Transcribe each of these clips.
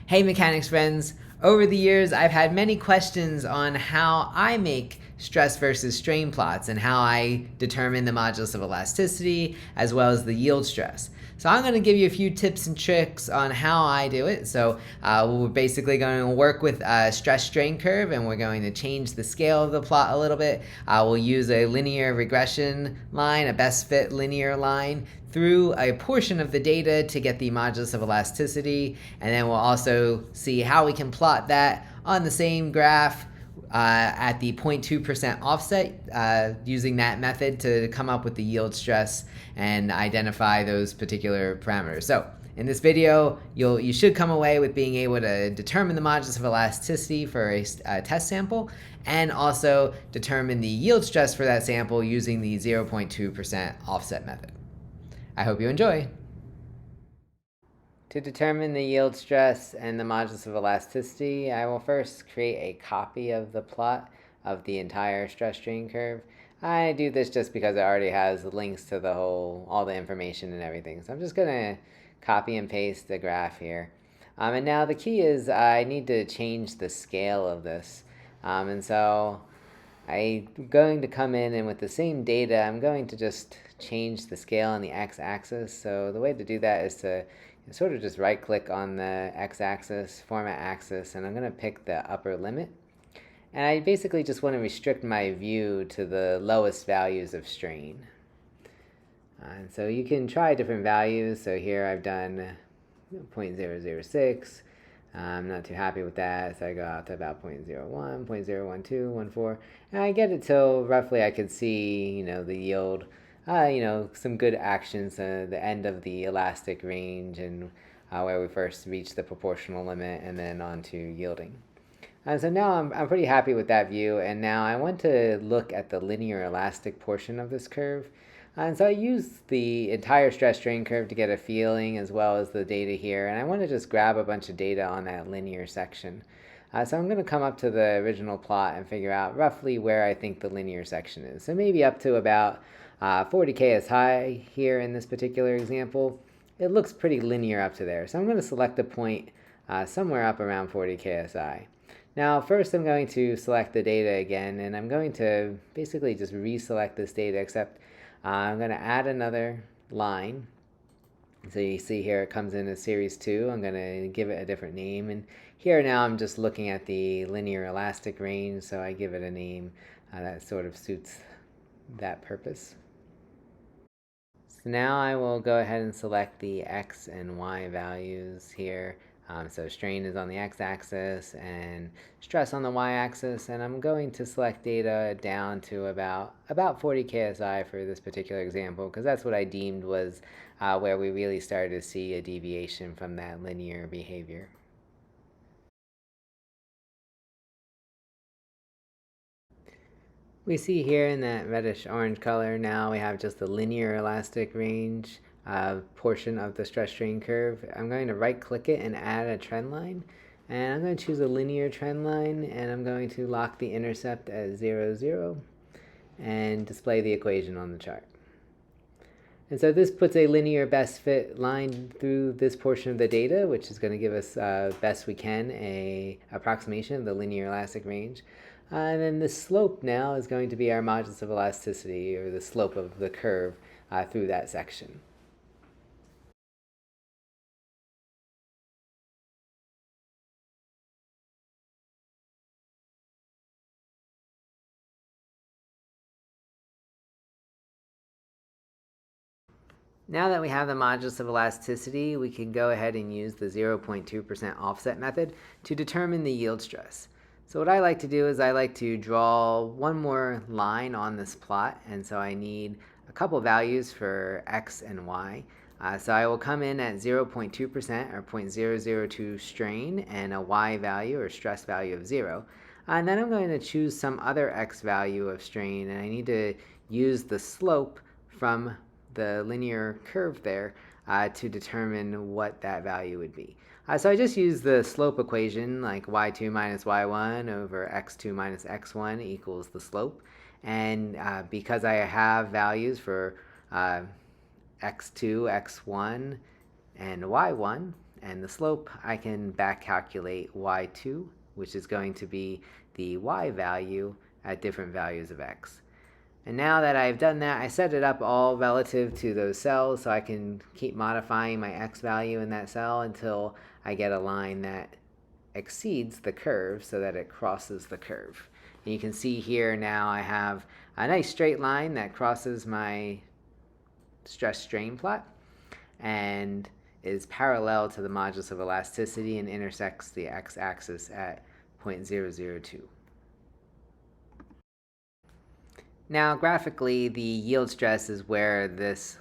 Hey mechanics friends, over the years I've had many questions on how I make stress versus strain plots and how I determine the modulus of elasticity as well as the yield stress. So I'm going to give you a few tips and tricks on how I do it. So we're basically going to work with a stress strain curve, and we're going to change the scale of the plot a little bit. We'll use a linear regression line, a best fit linear line, through a portion of the data to get the modulus of elasticity, and then we'll also see how we can plot that on the same graph at the 0.2% offset using that method to come up with the yield stress and identify those particular parameters. So in this video, you should come away with being able to determine the modulus of elasticity for a test sample and also determine the yield stress for that sample using the 0.2% offset method. I hope you enjoy. To determine the yield stress and the modulus of elasticity, I will first create a copy of the plot of the entire stress strain curve. I do this just because it already has links to all the information and everything. So I'm just going to copy and paste the graph here. And now the key is I need to change the scale of this. And so I'm going to come in, and with the same data, I'm going to just change the scale on the x-axis. So the way to do that is to sort of just right-click on the x-axis, format axis, and I'm going to pick the upper limit. And I basically just want to restrict my view to the lowest values of strain. And so you can try different values. So here I've done 0.006. I'm not too happy with that, so I go out to about 0.01, 0.012, 14, and I get it till roughly I could see, the yield, some good actions, the end of the elastic range, and where we first reach the proportional limit, and then on to yielding. So now I'm pretty happy with that view, and now I want to look at the linear elastic portion of this curve. And so I use the entire stress strain curve to get a feeling as well as the data here, and I want to just grab a bunch of data on that linear section. So I'm going to come up to the original plot and figure out roughly where I think the linear section is. So maybe up to about 40 KSI here in this particular example. It looks pretty linear up to there. So I'm going to select a point somewhere up around 40 KSI. Now first I'm going to select the data again, and I'm going to basically just reselect this data, except I'm going to add another line. So you see here it comes in as series 2. I'm going to give it a different name, and here now I'm just looking at the linear elastic range, so I give it a name that sort of suits that purpose. So now I will go ahead and select the x and y values here. So strain is on the x-axis and stress on the y-axis, and I'm going to select data down to about 40 KSI for this particular example, because that's what I deemed was where we really started to see a deviation from that linear behavior. We see here in that reddish orange color now we have just the linear elastic range portion of the stress strain curve. I'm going to right click it and add a trend line, and I'm going to choose a linear trend line, and I'm going to lock the intercept at 0, 0 and display the equation on the chart. And so this puts a linear best fit line through this portion of the data, which is going to give us best we can a approximation of the linear elastic range. And then the slope now is going to be our modulus of elasticity, or the slope of the curve through that section. Now that we have the modulus of elasticity, we can go ahead and use the 0.2% offset method to determine the yield stress. So what I like to do is I like to draw one more line on this plot, and so I need a couple values for x and y. So I will come in at 0.2% or 0.002 strain and a y value or stress value of 0. And then I'm going to choose some other x value of strain, and I need to use the slope from the linear curve there to determine what that value would be. So I just use the slope equation, like y2 minus y1 over x2 minus x1 equals the slope. And because I have values for x2, x1, and y1, and the slope, I can back calculate y2, which is going to be the y value at different values of x. And now that I've done that, I set it up all relative to those cells so I can keep modifying my x value in that cell until I get a line that exceeds the curve so that it crosses the curve. And you can see here now I have a nice straight line that crosses my stress strain plot and is parallel to the modulus of elasticity and intersects the x-axis at 0.002. Now graphically, the yield stress is where this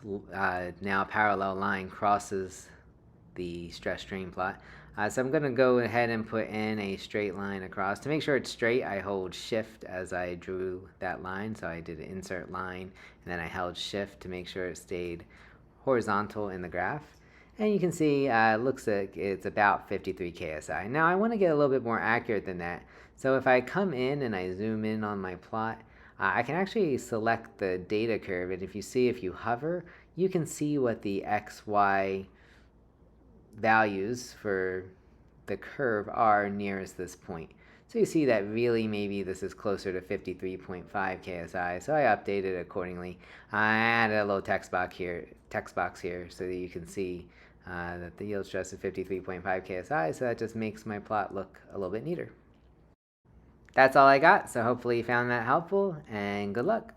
now parallel line crosses the stress strain plot. So I'm going to go ahead and put in a straight line across. To make sure it's straight, I hold shift as I drew that line. So I did an insert line, and then I held shift to make sure it stayed horizontal in the graph. And you can see it looks like it's about 53 KSI. Now I want to get a little bit more accurate than that. So if I come in and I zoom in on my plot, I can actually select the data curve, and if you hover, you can see what the x, y values for the curve are nearest this point. So you see that really maybe this is closer to 53.5 KSI, so I updated accordingly. I added a little text box here so that you can see that the yield stress is 53.5 KSI, so that just makes my plot look a little bit neater. That's all I got, so hopefully you found that helpful, and good luck.